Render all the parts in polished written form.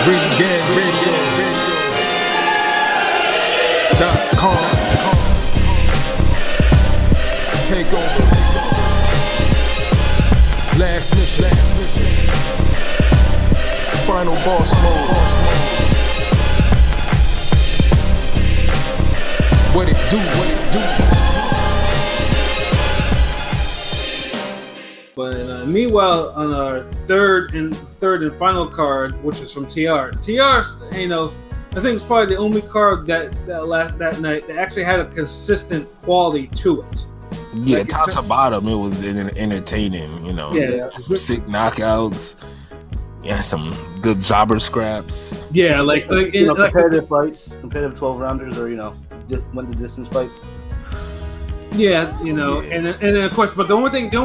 ReganRadio.com. Take over. Last mission. Final boss mode. What it do? But meanwhile, on our third and final card, which is from TR, you know, I think it's probably the only card that night that actually had a consistent quality to it. Yeah, like, top to bottom, it was entertaining. You know, some sick knockouts. Yeah, some good jobber scraps. Yeah, like competitive fights, competitive 12-rounders, or win the distance fights. Yeah, and then of course, but the only thing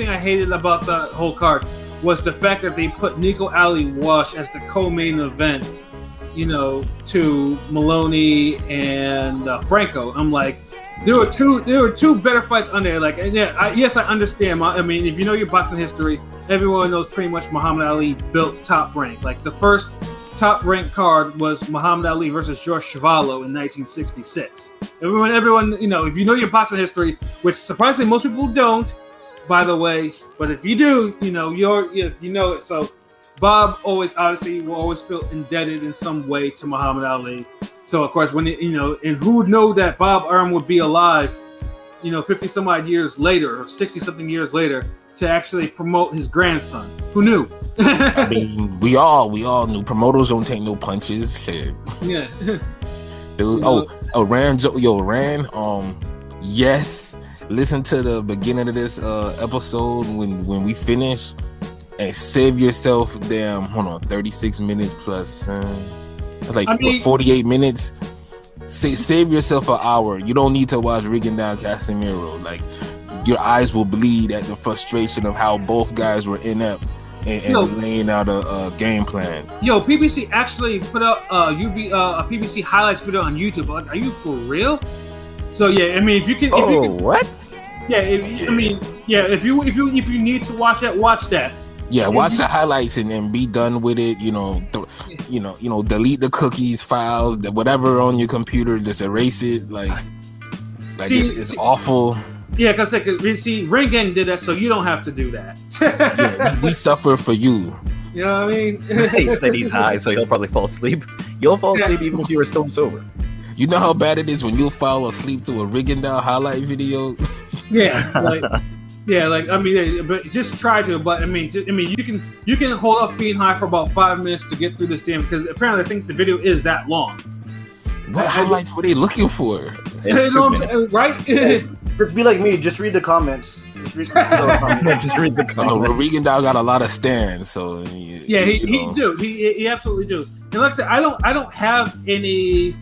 I hated about the whole card was the fact that they put Nico Ali Wash as the co-main event, to Moloney and Franco. I'm like, there were two better fights on there. Like, yes, I understand. I mean, if you know your boxing history, everyone knows pretty much Muhammad Ali built Top Rank. Like the first Top Rank card was Muhammad Ali versus George Chuvalo in 1966. Everyone, if you know your boxing history, which surprisingly most people don't, by the way, but if you do, you know it. So Bob will always feel indebted in some way to Muhammad Ali. So of course, when and who would know that Bob Arum would be alive, 50 some odd years later or 60 something years later to actually promote his grandson? Who knew? I mean, we all knew promoters don't take no punches. Shit. Yeah. Dude, Ran. Yes. Listen to the beginning of this episode when we finish, and save yourself 36 minutes plus. It's like 48 minutes. Save yourself an hour. You don't need to watch Rigging Down Casemiro. Like, your eyes will bleed at the frustration of how both guys were inept and laying out a game plan. PBC actually put up a PBC highlights video on YouTube. Like, are you for real? So yeah, I mean, if you can, what? Yeah, if you need to watch that. Yeah, watch the highlights and be done with it. Delete the cookies, files, whatever on your computer, just erase it. It's awful. Yeah, because Ring Gang did that, so you don't have to do that. we suffer for you. You know what I mean? He said he's high, so he'll probably fall asleep. You'll fall asleep even if you were stone sober. You know how bad it is when you fall asleep through a Rigging Down highlight video? Yeah, but just try to. But I mean, you can hold off being high for about 5 minutes to get through this damn. Because apparently, I think the video is that long. What highlights were they looking for? Right? Just be like me. Just read the comments. Just read the comments. Regan Dow got a lot of stands, so he do. He absolutely do. And like I said, I don't have any.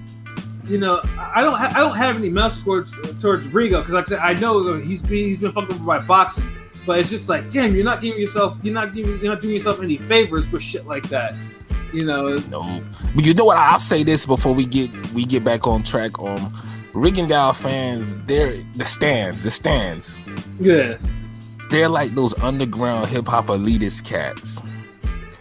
I don't have any malice towards Rigo, because like I said, I know he's been fucked over by boxing, but it's just like, damn, you're not doing yourself any favors with shit like that. No, but you know what? I'll say this before we get back on track. Riggindale fans, they're the stands. Yeah, they're like those underground hip hop elitist cats.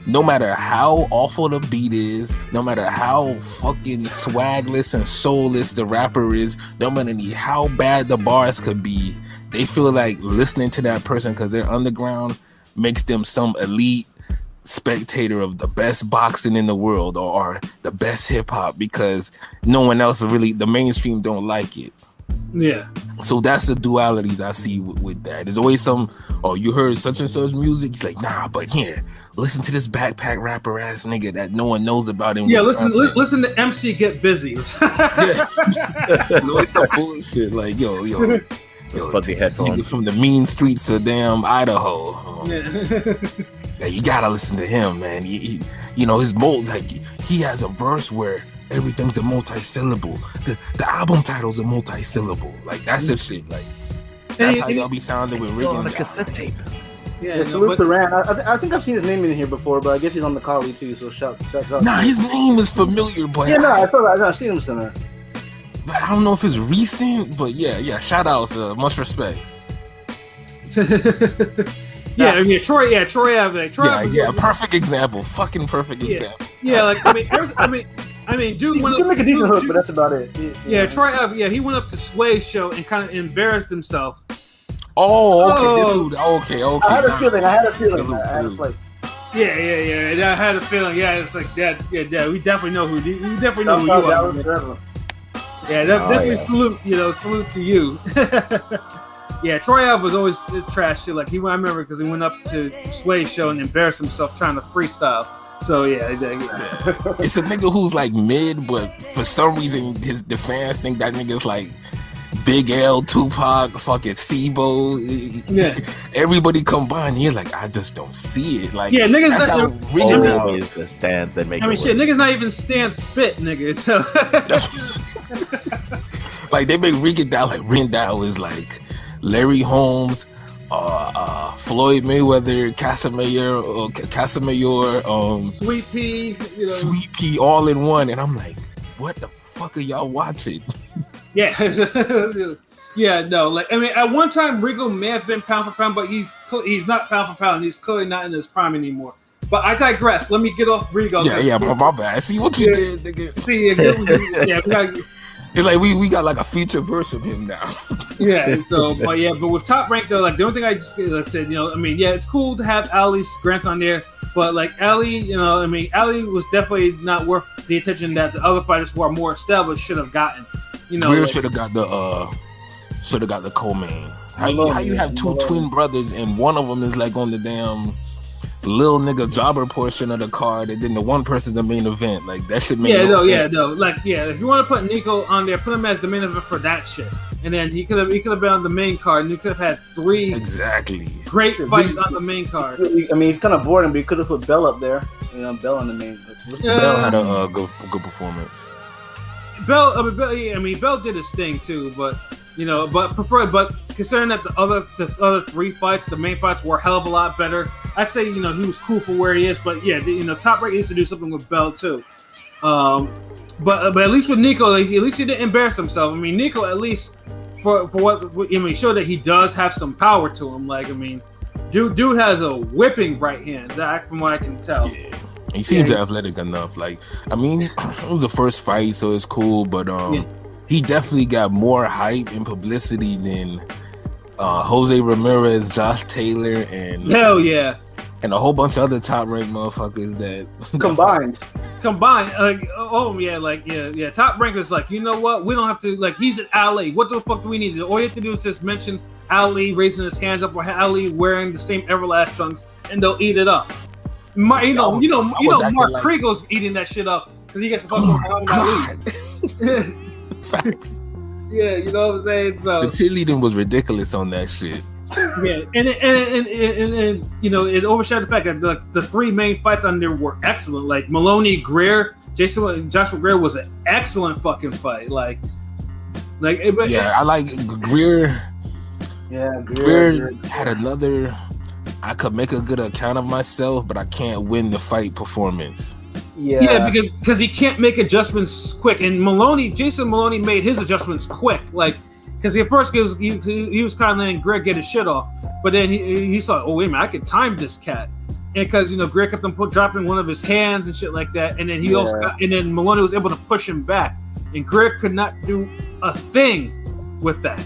No matter how awful the beat is, no matter how fucking swagless and soulless the rapper is, no matter how bad the bars could be, they feel like listening to that person because they're underground makes them some elite spectator of the best boxing in the world or the best hip hop, because no one else really, the mainstream don't like it. Yeah. So that's the dualities I see with that. There's always you heard such and such music. He's like, nah, but here, listen to this backpack rapper ass nigga that no one knows about in Wisconsin. Listen to MC Get Busy. Yeah. There's always some bullshit like, yo, fuzzy headphones from the mean streets of damn Idaho. Yeah, you gotta listen to him, man. He his mold, like, he has a verse where everything's a multi-syllable. The album title's a multi-syllable. Like, that's the shit. Like, that's how y'all be sounding with Riggin. On a cassette tape. Yeah, salute to Ran. I think I've seen his name in here before, but I guess he's on the collie too. So shout out. Nah, his name is familiar, but I've seen him somewhere. But I don't know if it's recent, but yeah. Shout outs, much respect. Yeah, I mean Troy Ave. Like, Troy Ave Yeah, perfect example. Fucking perfect Yeah. example. Yeah, like I mean, dude You went can up. make a decent hook, but that's about it. Yeah, Troy Ave. Yeah, he went up to Sway's show and kind of embarrassed himself. Oh, okay. Oh. Okay. I had a feeling. Salute, I had a salute. like. Yeah. I had a feeling. Yeah, it's like that. Yeah. We definitely know who. We definitely know who you That are. was forever. Yeah, definitely salute. Salute to you. Yeah, Troy Ave was always trash too. Like I remember because he went up to Sway's show and embarrassed himself trying to freestyle. So yeah. It's a nigga who's like mid, but for some reason the fans think that nigga's like Big L, Tupac, fucking Sibo. Yeah. Everybody combined, you're like, I just don't see it. Like, Yeah, niggas that's how rigged it. Always the stands that make I mean, it shit, worse. niggas not even stand spit, nigga. So Like they make Rigged Down like Rendell is like Larry Holmes, Floyd Mayweather, Casamayor, Sweet Pea, Sweet Pea, all in one, and I'm like, what the fuck are y'all watching? Yeah, yeah, no. Like I mean, at one time, Rigo may have been pound for pound, but he's not pound for pound. He's clearly not in his prime anymore. But I digress. Let me get off Rigo. Yeah, my bad. See what you did, nigga. See, It's like we got like a feature verse of him now. yeah. So, but with Top Rank though, like the only thing I just said, I mean, yeah, it's cool to have Ali's grants on there, but like Ali, I mean, Ali was definitely not worth the attention that the other fighters who are more established should have gotten. Greer should have got the co-main. How you have two twin brothers and one of them is like on the damn little nigga jobber portion of the card, and then the one person's the main event. Like that should make sense. If you want to put Nico on there, put him as the main event for that shit, and then he could have been on the main card, and you could have had three great fights on the main card. I mean, he's kind of boring, but he could have put Bell up there. Bell on the main. Bell had a good performance. Bell did his thing too, but considering that the other three fights, the main fights were a hell of a lot better. I'd say he was cool for where he is, but yeah, Top Rank needs to do something with Bell too. But at least with Nico, at least he didn't embarrass himself. I mean, Nico at least for what showed that he does have some power to him. Like I mean, dude has a whipping right hand, from what I can tell. Yeah. He seems athletic enough. Like, I mean, it was the first fight, so it's cool. But he definitely got more hype and publicity than Jose Ramirez, Josh Taylor, and hell yeah, and a whole bunch of other top ranked motherfuckers that combined. Top Rank is like, you know what? We don't have to he's at Ali. What the fuck do we need? All you have to do is just mention Ali raising his hands up or Ali wearing the same Everlast trunks, and they'll eat it up. Mark Kriegel's eating that shit up because he gets fucking Muhammad Ali. Facts. Yeah, you know what I'm saying. So the cheerleading was ridiculous on that shit. Yeah, and it overshadowed the fact that the three main fights on there were excellent. Like Moloney, Greer, Joshua Greer was an excellent fucking fight. I like Greer. Yeah, Greer had another. I could make a good account of myself, but I can't win the fight performance. Yeah, because he can't make adjustments quick. And Jason Moloney made his adjustments quick. Because at first he was kind of letting Greg get his shit off, but then he saw, oh wait a minute, I can time this cat. And because Greg kept him dropping one of his hands and shit like that, and then then Moloney was able to push him back, and Greg could not do a thing with that.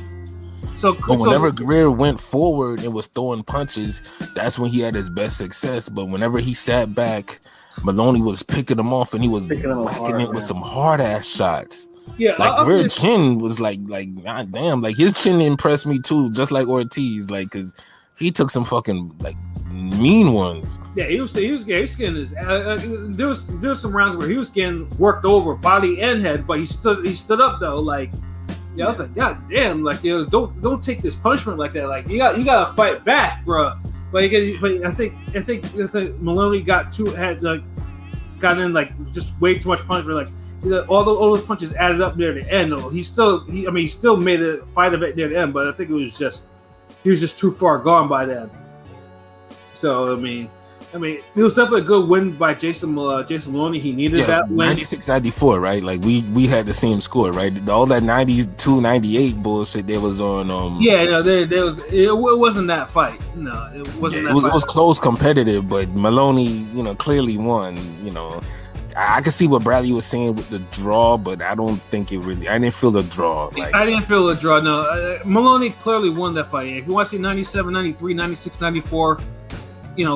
But whenever Greer went forward and was throwing punches, that's when he had his best success. But whenever he sat back, Moloney was picking him off and he was whacking it with some hard ass shots. Yeah, Greer's chin was like god damn, his chin impressed me too, just like Ortiz, because he took some fucking mean ones. Yeah, he was getting his. There was some rounds where he was getting worked over body and head, but he stood up though. I was like, God damn, don't take this punishment like that. You gotta fight back, bro. But I think Moloney got in just way too much punishment. All those punches added up near the end. Though he still made a fight of it near the end, but I think he was just too far gone by then. So I mean, I mean, it was definitely a good win by Jason Moloney. He needed that win. 96-94, right? Like we had the same score, right? All that 92-98 bullshit there was on. Yeah, no, there was. It wasn't that fight. No, it wasn't. Yeah, it was close, competitive, but Moloney, clearly won. I can see what Bradley was saying with the draw, but I don't think it really. I didn't feel the draw. I didn't feel the draw. No, Moloney clearly won that fight. If you want to see 97, 93, 96, 94.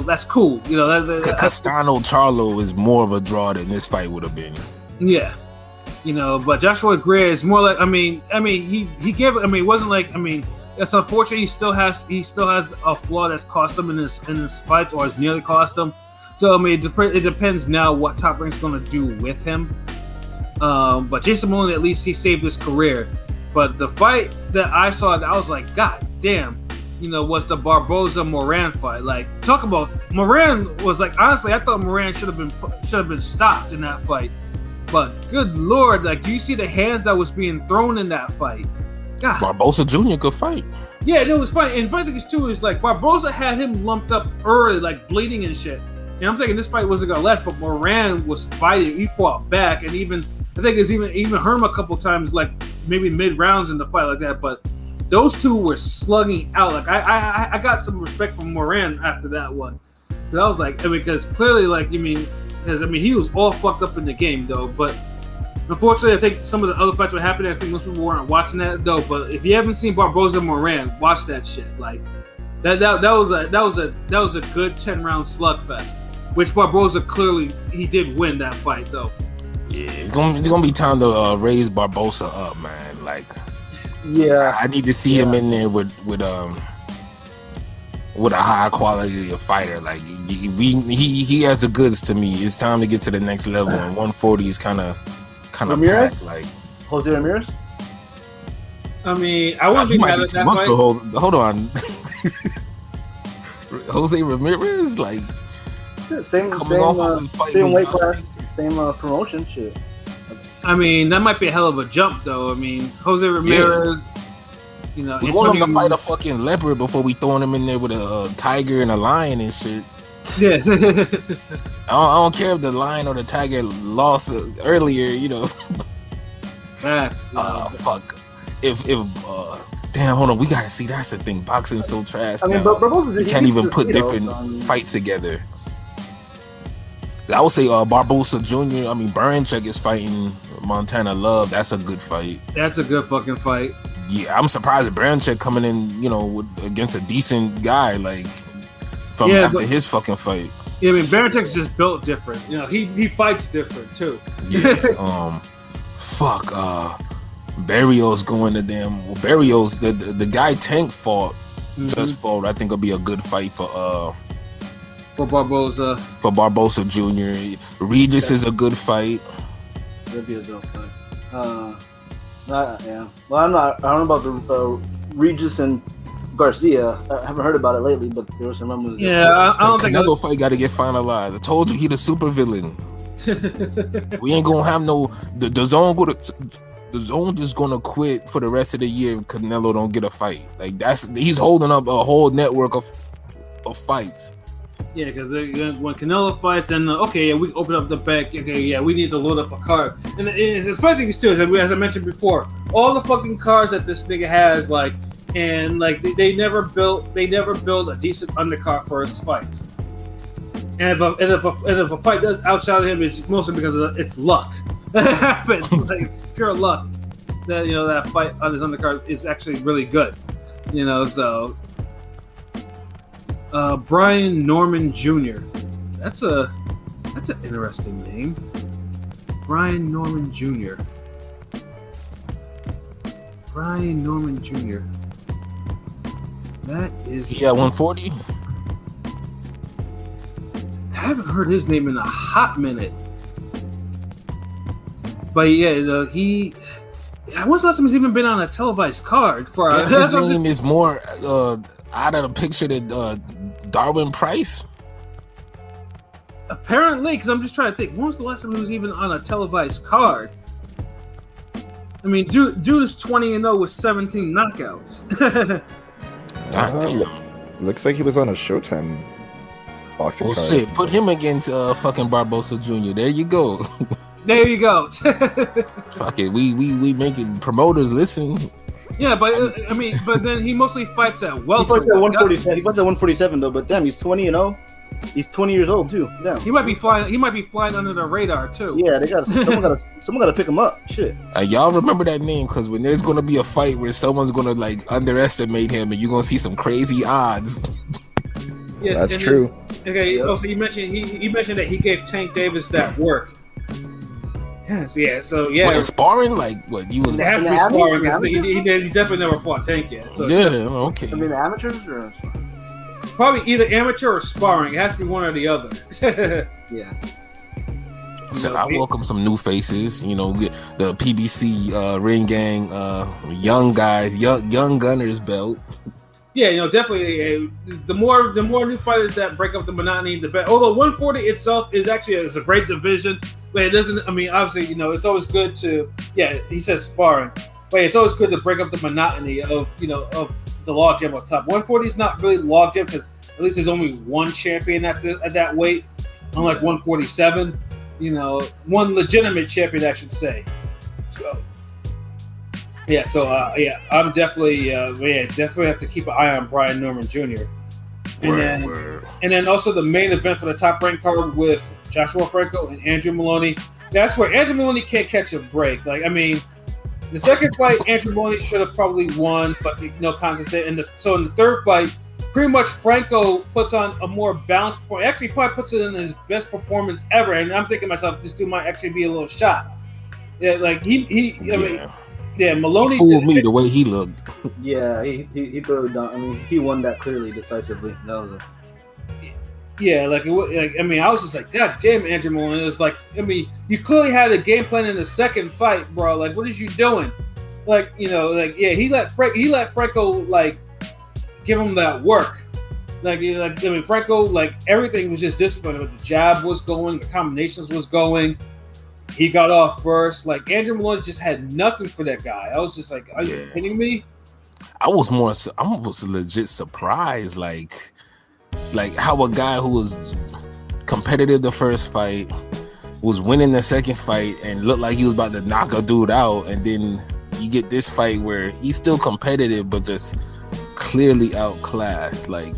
That's cool. Castano Charlo is more of a draw than this fight would have been. Yeah, but Joshua Gray is more like. He gave it. It wasn't like. It's unfortunate. He still has a flaw that's cost him in his fights, or has nearly cost him. So it depends now what Top Rank's going to do with him. But Jason Moloney, at least he saved his career. But the fight that I saw, I was like, God damn. Was the Barboza Moran fight. Like, talk about Moran was like, honestly, I thought Moran should have been stopped in that fight. But good Lord, like, you see the hands that was being thrown in that fight. God. Barboza Jr. could fight. Yeah, it was fine. And the funny thing is too is like Barboza had him lumped up early, like bleeding and shit. And I'm thinking this fight wasn't gonna last, but Moran was fighting. He fought back, and I think it's even hurt him a couple times, like maybe mid rounds in the fight like that. But those two were slugging out. Like I got some respect from Moran after that one. Because I was like, because clearly, he was all fucked up in the game though. But unfortunately, I think some of the other fights were happening. I think most people weren't watching that though. But if you haven't seen Barboza Moran, watch that shit. Like that was a good 10-round slugfest. Which Barboza clearly he did win that fight though. Yeah, it's gonna be time to raise Barboza up, man. Like. Yeah, I need to see him in there with a high quality of fighter. Like he has the goods to me. It's time to get to the next level, and 140 is kind of packed. Like Jose Ramirez. I wouldn't be mad at that fight. Hold on, Jose Ramirez, like same weight class, same promotion shit. That might be a hell of a jump, though. Jose Ramirez, we want him to fight a fucking leopard before we throwing him in there with a tiger and a lion and shit. Yeah. I don't care if the lion or the tiger lost earlier, Facts. Fuck. If damn, hold on, we gotta see. That's the thing. Boxing's so trash. You can't even put different fights together. I would say Barboza Jr. Burnchek is fighting Montana Love. That's a good fight. That's a good fucking fight. Yeah, I'm surprised that Burnchek coming in, against a decent guy from after his fucking fight. Yeah, Burnchek's just built different. He fights different too. Yeah. Fuck. Barrios going to them. Well, Barrios, the guy Tank fought just fought. I think it'll be a good fight for Barboza. For Barboza Jr. Regis is a good fight. That'd be a dope fight. Yeah. Well, I don't know about the Regis and Garcia. I haven't heard about it lately, but there was some rumors. Yeah, I don't think Canelo fight got to get finalized. I told you he the super villain. We ain't gonna have the zone. The zone just gonna quit for the rest of the year if Canelo don't get a fight. Like he's holding up a whole network of fights. Yeah, because when Canelo fights, then we open up the back. Okay, yeah, we need to load up a card. And it's funny thing too is that as I mentioned before, all the fucking cards that this nigga has, they never build a decent undercard for his fights. And if a fight does outshine him, it's mostly because it's luck. That happens. It's pure luck that that fight on his undercard is actually really good. So. Brian Norman Jr. That's an interesting name. Brian Norman Jr. Brian Norman Jr. That is 140. I haven't heard his name in a hot minute. But yeah, when's the last time he's even been on a televised card for? His name is more out of the picture than Darwin Price. Apparently, because I'm just trying to think, when was the last time he was even on a televised card? Dude is 20-0 with 17 knockouts. God damn. Looks like he was on a Showtime. Boxing Oh cards. shit! Put him against fucking Barbosa Jr. There you go. There you go. Fuck it. We making promoters listen. Yeah, but I mean, but then he mostly fights at He welter. fights at 147. He fights at 147 though. But damn, he's 20-0. He's 20 years old too. Damn. He might be flying. He might be flying under the radar too. Yeah, they got someone got to pick him up. Shit. Y'all remember that name because when there's gonna be a fight where someone's gonna like underestimate him and you're gonna see some crazy odds. Yes, That's and true. Then, okay. Also, you mentioned he mentioned that he gave Tank Davis that work. Yes. Yeah. So yeah. What, in sparring? Like what? You was They have to be sparring because he definitely never fought Tank yet. So yeah. Okay. I mean, the amateurs or probably either amateur or sparring. It has to be one or the other. yeah. So I welcome some new faces. You know, get the PBC ring gang, young guys, young gunners belt. Yeah, definitely. The more new fighters that break up the monotony, the better. Although 140 itself is a great division, but it doesn't. I mean, obviously, it's always good to. Yeah, he says sparring, but it's always good to break up the monotony of of the logjam up top. 140 is not really logjam because at least there's only one champion at that weight, unlike 147. One legitimate champion, I should say. So. Yeah, I'm definitely definitely have to keep an eye on Brian Norman Jr. And then also the main event for the top ranked card with Joshua Franco and Andrew Moloney. That's where Andrew Moloney can't catch a break. Like, I mean, the second fight Andrew Moloney should have probably won, but no contest. So in the third fight, pretty much Franco puts on a more balanced performance. Actually, probably puts it in his best performance ever. And I'm thinking to myself, this dude might actually be a little shot. Yeah, like Yeah, Moloney fooled me the way he looked. Yeah, he threw it down. I mean, he won that clearly, decisively. That was yeah, I was just like, God damn, Andrew Moloney. It was like, I mean, you clearly had a game plan in the second fight, bro. Like, what is you doing? Like, he let Franco like give him that work. Franco, like everything was just disciplined. The jab was going, the combinations was going. He got off first. Like, Andrew Moloney just had nothing for that guy. I was just like, are you kidding me? I was legit surprised, like how a guy who was competitive the first fight was winning the second fight and looked like he was about to knock a dude out, and then you get this fight where he's still competitive but just clearly outclassed. Like,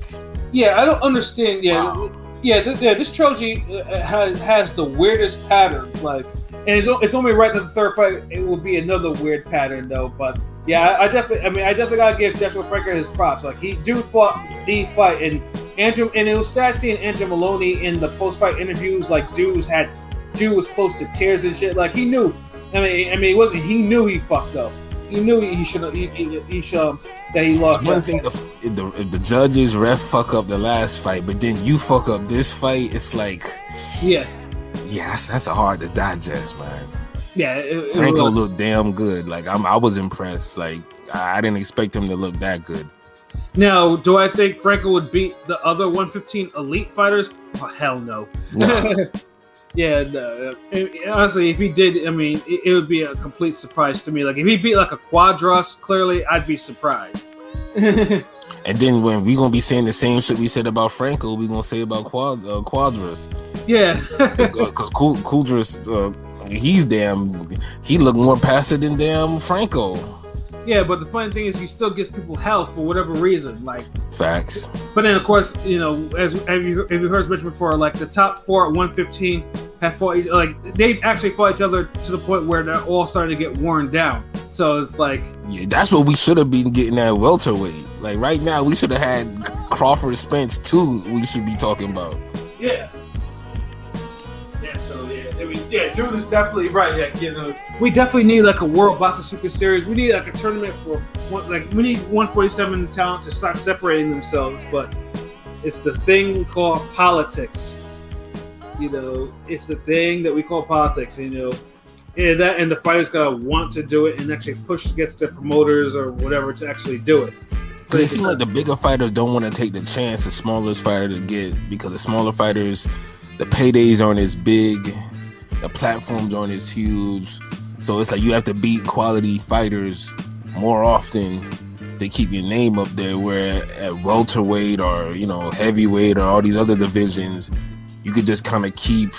yeah, I don't understand. Yeah, wow. This trilogy has the weirdest patterns. Like, and it's only right that the third fight it will be another weird pattern though. But yeah, I definitely gotta give Joshua Franco his props. Like, he fought the fight, and it was sad seeing Andrew Moloney in the post-fight interviews. Like, dude was close to tears and shit. Like, he knew. He knew he fucked up. He knew he should have. That he lost. One thing, if the judges ref fuck up the last fight, but then you fuck up this fight, it's like, that's hard to digest, man. Yeah, Franco looked damn good. Like, I was impressed. Like, I didn't expect him to look that good. Now, do I think Franco would beat the other 115 elite fighters? Oh, hell no. Yeah, no. Honestly, if he did, I mean, it would be a complete surprise to me. Like, if he beat like a Quadras, clearly, I'd be surprised. And then when we gonna be saying the same shit we said about Franco, we gonna say about Quadras. Yeah, because Quadras, he looked more passive than damn Franco. Yeah, but the funny thing is, he still gives people hell for whatever reason. Like, facts. But then, of course, as you heard us mention before, like the top four at 115 have fought. Like, they've actually fought each other to the point where they're all starting to get worn down. So it's like, yeah, that's what we should have been getting at welterweight. Like, right now, we should have had Crawford Spence 2. We should be talking about. Yeah. Yeah. So yeah, I mean, yeah, Drew is definitely right. Yeah, we definitely need like a World Boxing Super Series. We need like a tournament for we need 147 talent to start separating themselves. But it's the thing we call politics. It's the thing that we call politics. Yeah, that and the fighters gotta want to do it and actually push against their promoters or whatever to actually do it. Because it seems like the bigger fighters don't want to take the chance the smallest fighter to get, because the smaller fighters, the paydays aren't as big, the platforms aren't as huge. So it's like you have to beat quality fighters more often to keep your name up there. Where at welterweight or heavyweight or all these other divisions, you could just kind of keep.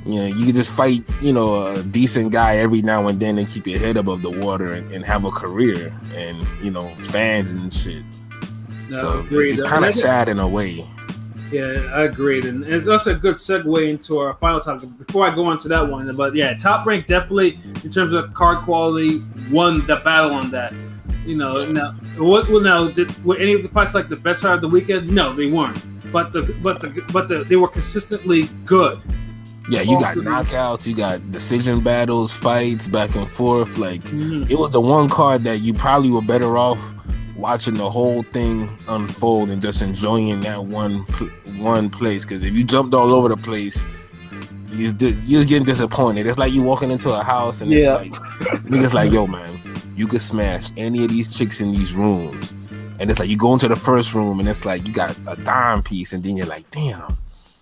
You could just fight, a decent guy every now and then and keep your head above the water and have a career and, fans and shit. No, so agreed. it's kind of sad in a way. Yeah, I agreed. And it's also a good segue into our final topic. Before I go on to that one, but yeah, Top Rank definitely, in terms of card quality, won the battle on that. Now, were any of the fights like the best fight of the weekend? No, they weren't. But they were consistently good. Yeah, you got knockouts, you got decision battles, fights, back and forth. Like, It was the one card that you probably were better off watching the whole thing unfold and just enjoying that one place. Because if you jumped all over the place, you was getting disappointed. It's like you walking into a house and it's like, niggas like, yo, man, you could smash any of these chicks in these rooms. And it's like, you go into the first room and it's like, you got a dime piece and then you're like, damn.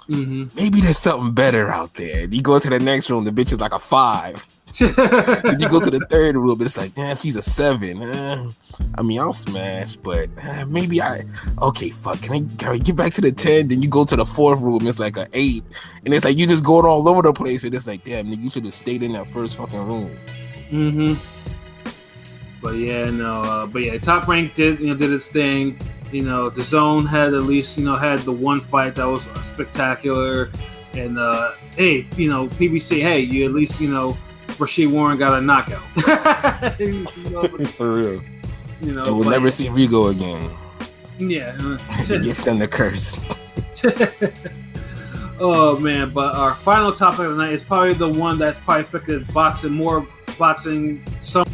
Maybe there's something better out there. You go to the next room, the bitch is like a 5. Then you go to the third room, it's like, damn, she's a 7. I'll smash, but maybe okay, fuck. Can I get back to the 10? Then you go to the fourth room, it's like an 8, and it's like you just going all over the place, and it's like, damn, nigga, you should have stayed in that first fucking room. But Top Rank did its thing. The Zone had at least had the one fight that was spectacular, and PBC, hey, you at least Rashid Warren got a knockout. For real. And we'll never see Rigo again. Yeah. The gift and the curse. Oh man! But our final topic of the night is probably the one that's probably affected boxing more. Boxing some